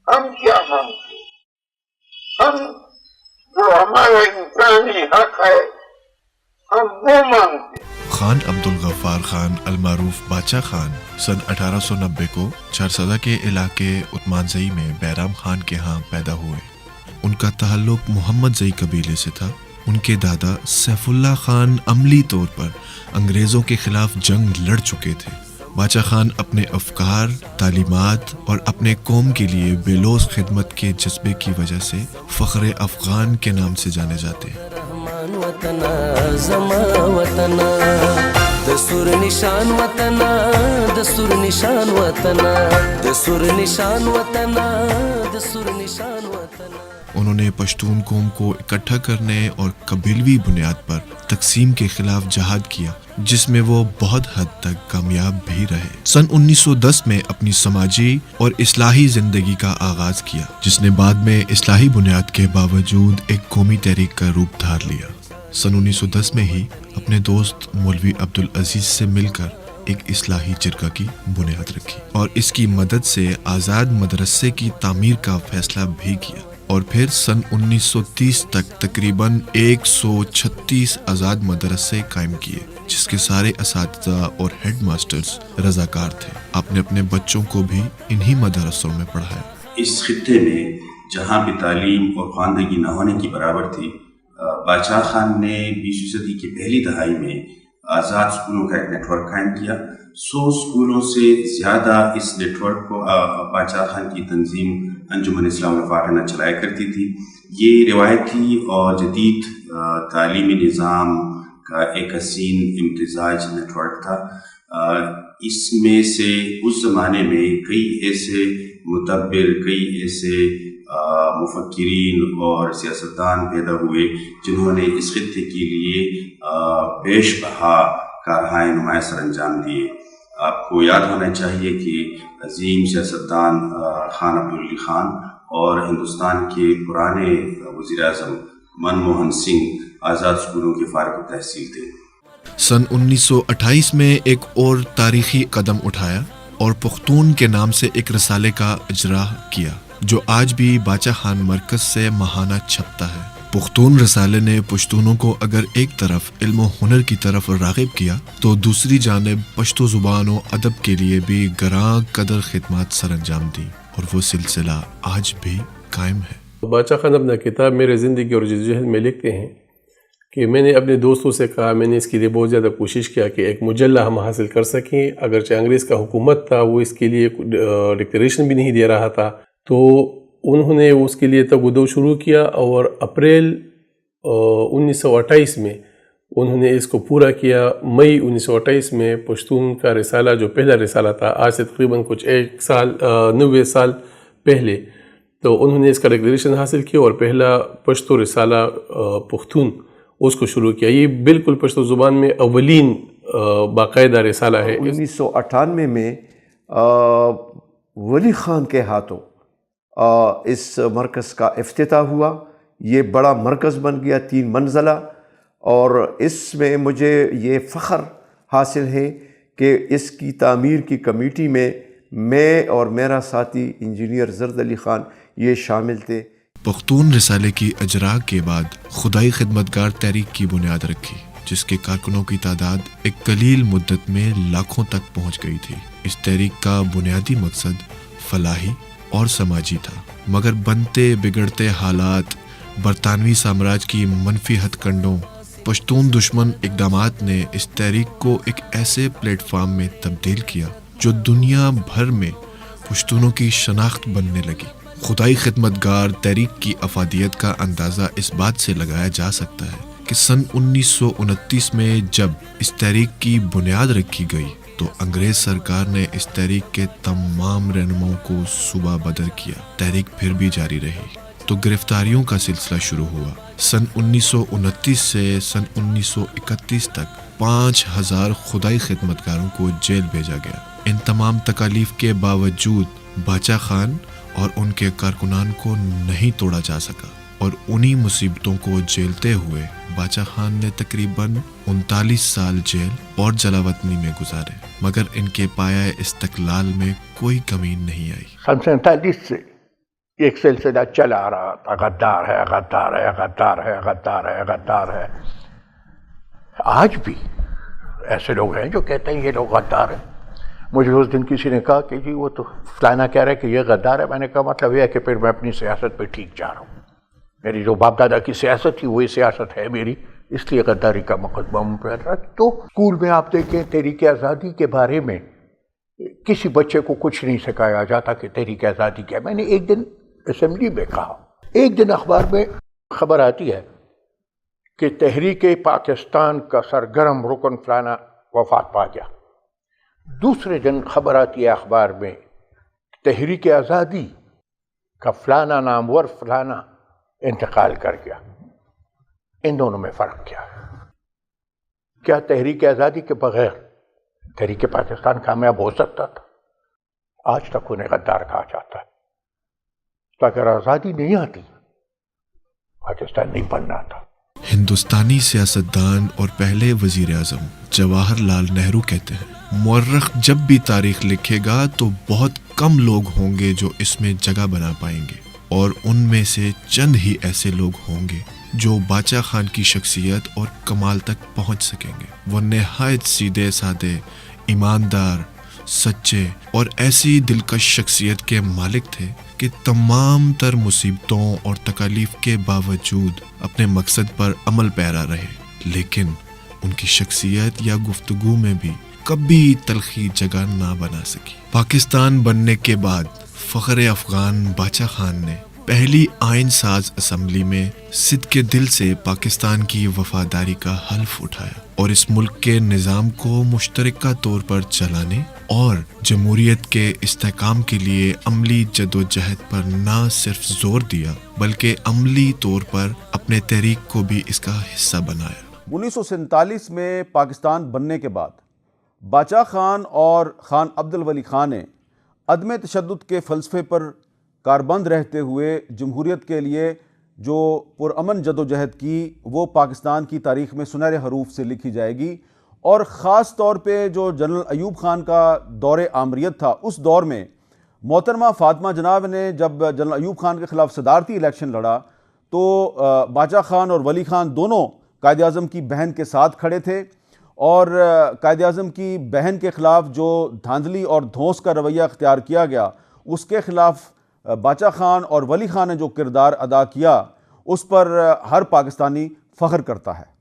ہم کیا مانگتے؟ ہم جو ہمارا انسانی حق ہے ہم وہ مانگتے. خان عبدالغفار خان المعروف باچا خان سن 1890 کو چارسدہ کے علاقے عثمان زئی میں بیرام خان کے ہاں پیدا ہوئے. ان کا تعلق محمد زئی قبیلے سے تھا. ان کے دادا سیف اللہ خان عملی طور پر انگریزوں کے خلاف جنگ لڑ چکے تھے. باچا خان اپنے افکار، تعلیمات اور اپنے قوم کے لیے بے لوث خدمت کے جذبے کی وجہ سے فخر افغان کے نام سے جانے جاتے ہیں. وطنا زما وطنا دستور نشان وطنا دستور نشان وطنا دستور نشان وطنا دستور نشان وطنا. انہوں نے پشتون قوم کو اکٹھا کرنے اور قبیلوی بنیاد پر تقسیم کے خلاف جہاد کیا، جس میں وہ بہت حد تک کامیاب بھی رہے. سن 1910 میں اپنی سماجی اور اصلاحی زندگی کا آغاز کیا، جس نے بعد میں اصلاحی بنیاد کے باوجود ایک قومی تحریک کا روپ دھار لیا. سن 1910 میں ہی اپنے دوست مولوی عبدالعزیز سے مل کر ایک اصلاحی جرگہ کی بنیاد رکھی اور اس کی مدد سے آزاد مدرسے کی تعمیر کا فیصلہ بھی کیا. اور پھر سن 1930 تک تقریباً 136 آزاد مدرسے قائم کیے، جس کے سارے اساتذہ اور ہیڈ ماسٹرز رضاکار تھے. آپ نے اپنے بچوں کو بھی انہی مدرسوں میں پڑھایا. اس خطے میں جہاں بھی تعلیم اور خواندگی نہ ہونے کی برابر تھی، باچا خان نے 20ویں صدی کی پہلی دہائی میں آزاد اسکولوں کا ایک نیٹ ورک قائم کیا. 100 اسکولوں سے زیادہ اس نیٹ ورک کو باچا خان کی تنظیم انجمن اسلام الفاغنہ چلایا کرتی تھی. یہ روایتی اور جدید تعلیمی نظام کا ایک حسین امتزاج نیٹ ورک تھا. اس میں سے اس زمانے میں کئی ایسے مدبر، کئی ایسے مفکرین اور سیاستدان پیدا ہوئے جنہوں نے اس خطے کے لیے بیش بہا کارہائے نمایاں سر انجام دیے. آپ کو یاد ہونا چاہیے کہ عظیم سیاستدان خان عبدالعلی خان اور ہندوستان کے پرانے وزیر اعظم منموہن سنگھ آزاد اسکولوں کے فارغ التحصیل تھے. سن 1928 میں ایک اور تاریخی قدم اٹھایا اور پختون کے نام سے ایک رسالے کا اجرا کیا، جو آج بھی باچا خان مرکز سے ماہانہ چھپتا ہے. پختون رسالے نے پشتونوں کو اگر ایک طرف علم و ہنر کی طرف راغب کیا تو دوسری جانب پشتو زبان و ادب کے لیے بھی گراں قدر خدمات سر انجام دی، اور وہ سلسلہ آج بھی قائم ہے. باچا خان اپنا کتاب میرے زندگی اور جدوجہد میں لکھتے ہیں کہ میں نے اپنے دوستوں سے کہا، میں نے اس کے لیے بہت زیادہ کوشش کیا کہ ایک مجلہ ہم حاصل کر سکیں. اگرچہ انگریز کا حکومت تھا، وہ اس کے لیے ڈکلیریشن بھی نہیں دے رہا تھا، تو انہوں نے اس کے لیے تگودو شروع کیا اور اپریل 1928 میں انہوں نے اس کو پورا کیا. مئی 1928 میں پشتون کا رسالہ جو پہلا رسالہ تھا، آج سے تقریباً کچھ 90 سال پہلے، تو انہوں نے اس کا ڈکلیریشن حاصل کیا اور پہلا پشتو رسالہ پختون اس کو شروع کیا. یہ بالکل پشتو زبان میں اولین باقاعدہ رسالہ ہے. 1998 میں ولی خان کے ہاتھوں اس مرکز کا افتتاح ہوا. یہ بڑا مرکز بن گیا 3 منزلہ، اور اس میں مجھے یہ فخر حاصل ہے کہ اس کی تعمیر کی کمیٹی میں اور میرا ساتھی انجینئر زرد علی خان یہ شامل تھے. پختون رسالے کی اجرا کے بعد خدائی خدمتگار تحریک کی بنیاد رکھی، جس کے کارکنوں کی تعداد ایک قلیل مدت میں لاکھوں تک پہنچ گئی تھی. اس تحریک کا بنیادی مقصد فلاحی اور سماجی تھا، مگر بنتے بگڑتے حالات، برطانوی سامراج کی منفی ہتھ کنڈوں، پشتون دشمن اقدامات نے اس تحریک کو ایک ایسے پلیٹ فارم میں تبدیل کیا جو دنیا بھر میں پشتونوں کی شناخت بننے لگی. خدائی خدمتگار تحریک کی افادیت کا اندازہ اس بات سے لگایا جا سکتا ہے کہ سن 1929 میں جب اس تحریک کی بنیاد رکھی گئی تو انگریز سرکار نے اس تحریک کے تمام رہنماؤں کو صوبہ بدر کیا. تحریک پھر بھی جاری رہی تو گرفتاریوں کا سلسلہ شروع ہوا. سن 1929 سے سن 1931 تک 5000 خدائی خدمتگاروں کو جیل بھیجا گیا. ان تمام تکالیف کے باوجود باچا خان اور ان کے کارکنان کو نہیں توڑا جا سکا، اور انہی مصیبتوں کو جھیلتے ہوئے باچا خان نے تقریباً 39 سال جیل اور جلاوطنی میں گزارے، مگر ان کے پایہ استقلال میں کوئی کمی نہیں آئی. سن 47 سے ایک سلسلہ چلا آ رہا تھا، غدار ہے، غدار ہے، غدار ہے، غدار ہے، غدار ہے. آج بھی ایسے لوگ ہیں جو کہتے ہیں یہ لوگ غدار ہیں. مجھے اس دن کسی نے کہا کہ جی وہ تو فلانا کہہ رہا ہے کہ یہ غدار ہے. میں نے کہا مطلب یہ ہے کہ پھر میں اپنی سیاست پہ ٹھیک جا رہا ہوں. میری جو باپ دادا کی سیاست تھی وہی سیاست ہے میری، اس لیے غداری کا مقدمہ مجھ پہ رہا. تو اسکول میں آپ دیکھیں تحریک آزادی کے بارے میں کسی بچے کو کچھ نہیں سکھایا جاتا کہ تحریک آزادی کیا. میں نے ایک دن اسمبلی میں کہا، ایک دن اخبار میں خبر آتی ہے کہ تحریک پاکستان کا سرگرم رکن فلانا وفات پا گیا. دوسرے دن خبر آتی ہے اخبار میں تحریک آزادی کا فلانا نامور فلانا انتقال کر گیا. ان دونوں میں فرق کیا ہے؟ کیا تحریک آزادی کے بغیر تحریک پاکستان کامیاب ہو سکتا تھا؟ آج تک انہیں غدار کہا جاتا ہے. تو اگر آزادی نہیں آتی پاکستان نہیں بننا تھا. ہندوستانی سیاستدان اور پہلے وزیر اعظم جواہر لال نہرو کہتے ہیں مورخ جب بھی تاریخ لکھے گا تو بہت کم لوگ ہوں گے جو اس میں جگہ بنا پائیں گے، اور ان میں سے چند ہی ایسے لوگ ہوں گے جو باچا خان کی شخصیت اور کمال تک پہنچ سکیں گے. وہ نہایت سیدھے سادے، ایماندار، سچے اور ایسی دلکش شخصیت کے مالک تھے کہ تمام تر مصیبتوں اور تکالیف کے باوجود اپنے مقصد پر عمل پیرا رہے. لیکن ان کی شخصیت یا گفتگو میں بھی کبھی تلخی جگہ نہ بنا سکی. پاکستان بننے کے بعد فخر افغان باچا خان نے پہلی آئین ساز اسمبلی میں صدق کے دل سے پاکستان کی وفاداری کا حلف اٹھایا اور اس ملک کے نظام کو مشترکہ طور پر چلانے اور جمہوریت کے استحکام کے لیے عملی جدوجہد پر نہ صرف زور دیا بلکہ عملی طور پر اپنے تحریک کو بھی اس کا حصہ بنایا. 1947 میں پاکستان بننے کے بعد باچا خان اور خان عبد الولی خان نے عدم تشدد کے فلسفے پر کاربند رہتے ہوئے جمہوریت کے لیے جو پرامن جدوجہد کی وہ پاکستان کی تاریخ میں سنہرے حروف سے لکھی جائے گی. اور خاص طور پہ جو جنرل ایوب خان کا دور آمریت تھا اس دور میں محترمہ فاطمہ جناب نے جب جنرل ایوب خان کے خلاف صدارتی الیکشن لڑا تو باچا خان اور ولی خان دونوں قائد اعظم کی بہن کے ساتھ کھڑے تھے، اور قائد اعظم کی بہن کے خلاف جو دھاندلی اور دھونس کا رویہ اختیار کیا گیا اس کے خلاف باچا خان اور ولی خان نے جو کردار ادا کیا اس پر ہر پاکستانی فخر کرتا ہے.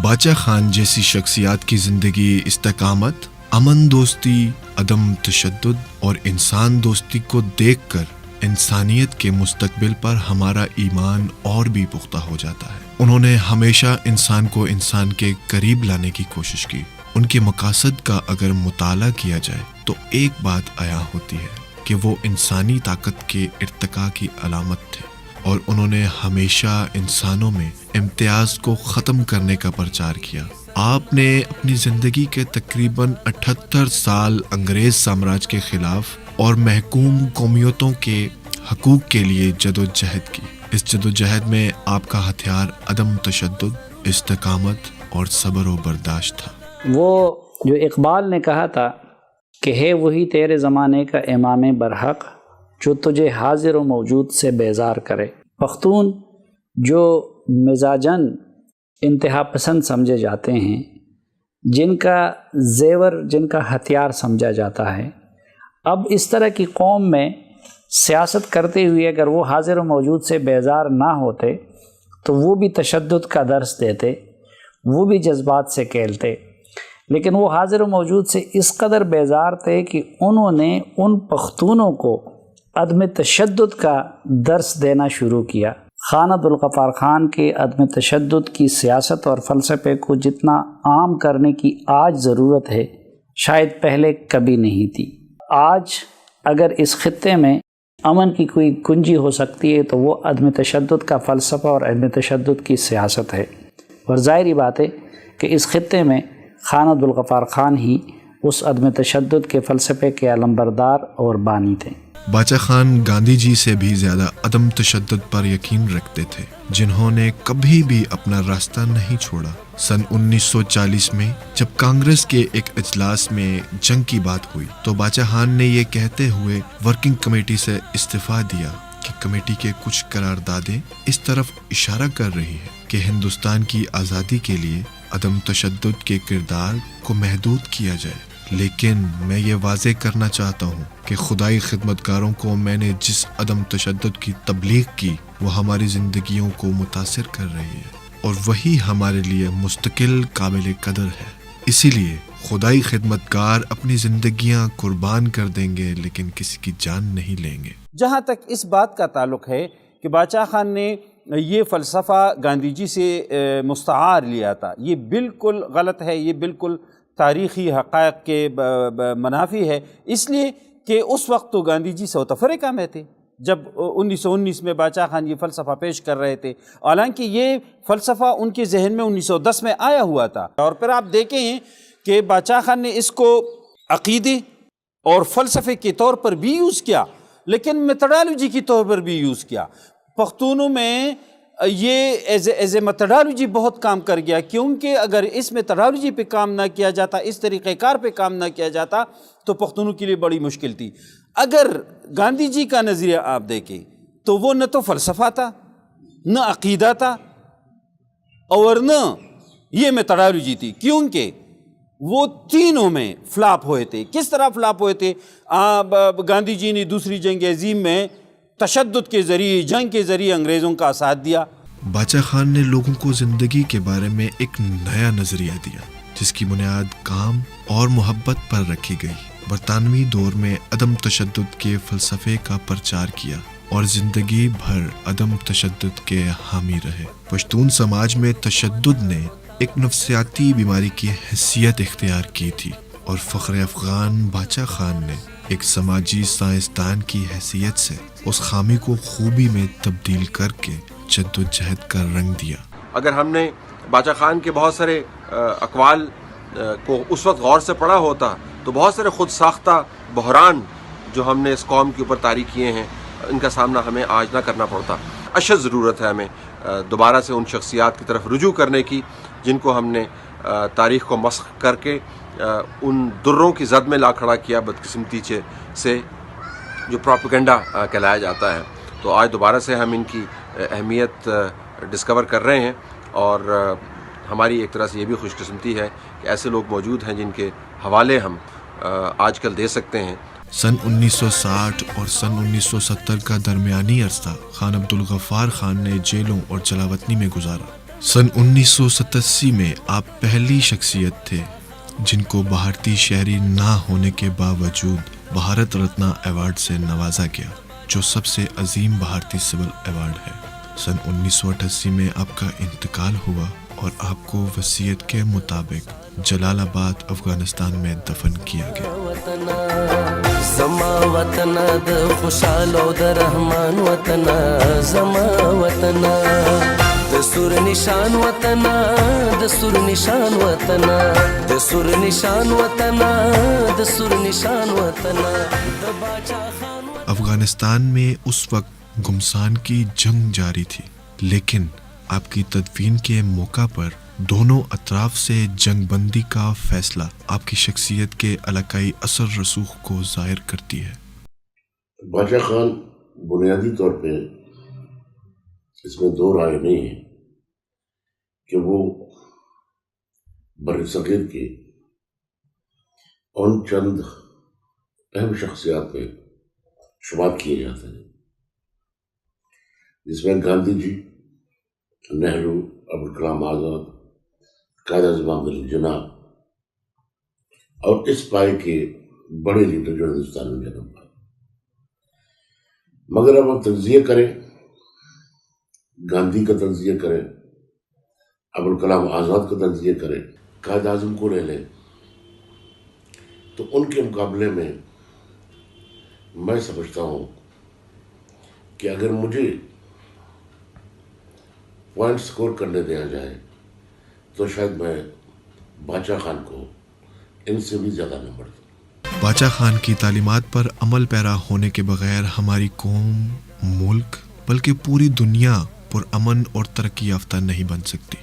باچا خان جیسی شخصیات کی زندگی استقامت، امن دوستی، عدم تشدد اور انسان دوستی کو دیکھ کر انسانیت کے مستقبل پر ہمارا ایمان اور بھی پختہ ہو جاتا ہے. انہوں نے ہمیشہ انسان کو انسان کے قریب لانے کی کوشش کی. ان کے مقاصد کا اگر مطالعہ کیا جائے تو ایک بات عیاں ہوتی ہے کہ وہ انسانی طاقت کے ارتقاء کی علامت تھے، اور انہوں نے ہمیشہ انسانوں میں امتیاز کو ختم کرنے کا پرچار کیا. آپ نے اپنی زندگی کے تقریباً 78 سال انگریز سامراج کے خلاف اور محکوم قومیتوں کے حقوق کے لیے جدوجہد کی. اس جدوجہد میں آپ کا ہتھیار عدم تشدد، استقامت اور صبر و برداشت تھا. وہ جو اقبال نے کہا تھا کہ ہے وہی تیرے زمانے کا امام برحق جو تجھے حاضر و موجود سے بیزار کرے. پختون جو مزاجاً انتہا پسند سمجھے جاتے ہیں، جن کا زیور، جن کا ہتھیار سمجھا جاتا ہے، اب اس طرح کی قوم میں سیاست کرتے ہوئے اگر وہ حاضر و موجود سے بیزار نہ ہوتے تو وہ بھی تشدد کا درس دیتے، وہ بھی جذبات سے کھیلتے. لیکن وہ حاضر و موجود سے اس قدر بیزار تھے کہ انہوں نے ان پختونوں کو عدم تشدد کا درس دینا شروع کیا. خان عبد الغفار خان کے عدم تشدد کی سیاست اور فلسفے کو جتنا عام کرنے کی آج ضرورت ہے شاید پہلے کبھی نہیں تھی. آج اگر اس خطے میں امن کی کوئی کنجی ہو سکتی ہے تو وہ عدم تشدد کا فلسفہ اور عدم تشدد کی سیاست ہے. اور ظاہری بات ہے کہ اس خطے میں خان عبد الغفار خان ہی اس عدم تشدد کے فلسفے کے علمبردار اور بانی تھے۔ باچا خان گاندھی جی سے بھی زیادہ عدم تشدد پر یقین رکھتے تھے، جنہوں نے کبھی بھی اپنا راستہ نہیں چھوڑا۔ سن 1940 میں جب کانگریس کے ایک اجلاس میں جنگ کی بات ہوئی تو باچا خان نے یہ کہتے ہوئے ورکنگ کمیٹی سے استعفیٰ دیا کہ کمیٹی کے کچھ قراردادیں اس طرف اشارہ کر رہی ہیں کہ ہندوستان کی آزادی کے لیے عدم تشدد کے کردار کو محدود کیا جائے، لیکن میں یہ واضح کرنا چاہتا ہوں کہ خدائی خدمتگاروں کو میں نے جس عدم تشدد کی تبلیغ کی وہ ہماری زندگیوں کو متاثر کر رہی ہے، اور وہی ہمارے لیے مستقل قابل قدر ہے۔ اسی لیے خدائی خدمتگار اپنی زندگیاں قربان کر دیں گے لیکن کسی کی جان نہیں لیں گے۔ جہاں تک اس بات کا تعلق ہے کہ باچا خان نے یہ فلسفہ گاندھی جی سے مستعار لیا تھا، یہ بالکل غلط ہے، یہ بالکل تاریخی حقائق کے منافی ہے، اس لیے کہ اس وقت تو گاندھی جی ساؤتھ افریقہ میں تھے جب 1919 میں باچا خان یہ فلسفہ پیش کر رہے تھے، حالانکہ یہ فلسفہ ان کے ذہن میں 1910 میں آیا ہوا تھا۔ اور پھر آپ دیکھیں کہ باچا خان نے اس کو عقیدے اور فلسفے کے طور پر بھی یوز کیا، لیکن میتھڈالوجی کے طور پر بھی یوز کیا۔ پختونوں میں یہ ایز اے میتھڈالوجی بہت کام کر گیا، کیونکہ اگر اس میتھڈالوجی پہ کام نہ کیا جاتا، اس طریقہ کار پہ کام نہ کیا جاتا تو پختونوں کے لیے بڑی مشکل تھی۔ اگر گاندھی جی کا نظریہ آپ دیکھیں تو وہ نہ تو فلسفہ تھا، نہ عقیدہ تھا، اور نہ یہ میتھڈالوجی تھی، کیونکہ وہ تینوں میں فلاپ ہوئے تھے۔ کس طرح فلاپ ہوئے تھے؟ گاندھی جی نے دوسری جنگ عظیم میں تشدد کے ذریعے، جنگ کے ذریعے انگریزوں کا ساتھ دیا۔ باچا خان نے لوگوں کو زندگی کے بارے میں ایک نیا نظریہ دیا جس کی بنیاد کام اور محبت پر رکھی گئی۔ برطانوی دور میں عدم تشدد کے فلسفے کا پرچار کیا اور زندگی بھر عدم تشدد کے حامی رہے۔ پشتون سماج میں تشدد نے ایک نفسیاتی بیماری کی حیثیت اختیار کی تھی، اور فخر افغان باچا خان نے ایک سماجی سائنسدان کی حیثیت سے اس خامی کو خوبی میں تبدیل کر کے جدوجہد کا رنگ دیا۔ اگر ہم نے باچا خان کے بہت سارے اقوال کو اس وقت غور سے پڑھا ہوتا تو بہت سارے خود ساختہ بحران جو ہم نے اس قوم کے اوپر طاری کیے ہیں ان کا سامنا ہمیں آج نہ کرنا پڑتا۔ اشد ضرورت ہے ہمیں دوبارہ سے ان شخصیات کی طرف رجوع کرنے کی جن کو ہم نے تاریخ کو مسخ کر کے ان دروں کی زد میں لا کھڑا کیا بدقسمتی سے جو پروپیگنڈا کہلایا جاتا ہے۔ تو آج دوبارہ سے ہم ان کی اہمیت ڈسکور کر رہے ہیں، اور ہماری ایک طرح سے یہ بھی خوش قسمتی ہے کہ ایسے لوگ موجود ہیں جن کے حوالے ہم آج کل دے سکتے ہیں۔ سن 1960 اور سن 1970 کا درمیانی عرصہ خان عبدالغفار خان نے جیلوں اور جلاوطنی میں گزارا۔ سن 1987 میں آپ پہلی شخصیت تھے جن کو بھارتی شہری نہ ہونے کے باوجود بھارت رتنا ایوارڈ سے نوازا گیا، جو سب سے عظیم بھارتی سول ایوارڈ ہے۔ سن 1988 میں آپ کا انتقال ہوا اور آپ کو وصیت کے مطابق جلال آباد افغانستان میں دفن کیا گیا۔ زما وطن د خوشحال او د رحمان وطن، زما وطن د سور نشان وطن، د سور نشان وطن، د سور نشان وطن، د سور نشان وطن د باچا خان۔ افغانستان میں اس وقت گمسان کی جنگ جاری تھی، لیکن آپ کی تدفین کے موقع پر دونوں اطراف سے جنگ بندی کا فیصلہ آپ کی شخصیت کے علاقائی اثر رسوخ کو ظاہر کرتی ہے۔ باچا خان بنیادی طور پہ اس میں دو رائے نہیں ہے کہ وہ بر صغیر کے ان چند اہم شخصیات میں شمار کیے جاتے ہیں جس میں گاندھی جی، نہرو، ابوالکلام آزاد، قائد اعظم عبد الجناح اور اس پائے کے بڑے لیڈر جو ہندوستان میں جنم پائے۔ مگر اب ہم تجزیہ کریں، گاندھی کا تجزیہ کریں، ابوالکلام آزاد کا تجزیہ کریں، قائد اعظم کو لے لیں، تو ان کے مقابلے میں میں سمجھتا ہوں کہ اگر مجھے پوائنٹ سکور کرنے دیا جائے تو شاید میں باچا خان کو ان سے بھی زیادہ نمبر دوں. باچا خان کی تعلیمات پر عمل پیرا ہونے کے بغیر ہماری قوم، ملک بلکہ پوری دنیا پرامن اور ترقی یافتہ نہیں بن سکتی.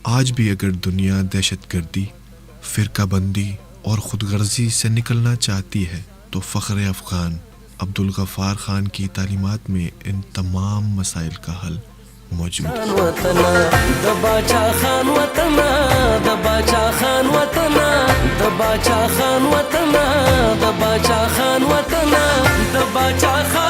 آج بھی اگر دنیا دہشت گردی، فرقہ بندی اور خود غرضی سے نکلنا چاہتی ہے تو فخر افغان عبدالغفار خان کی تعلیمات میں ان تمام مسائل کا حل موجود ہے. باچا خان وطنا، باچا خان وطنا، باچا خان وطنا، باچا خان وطنا، باچا خان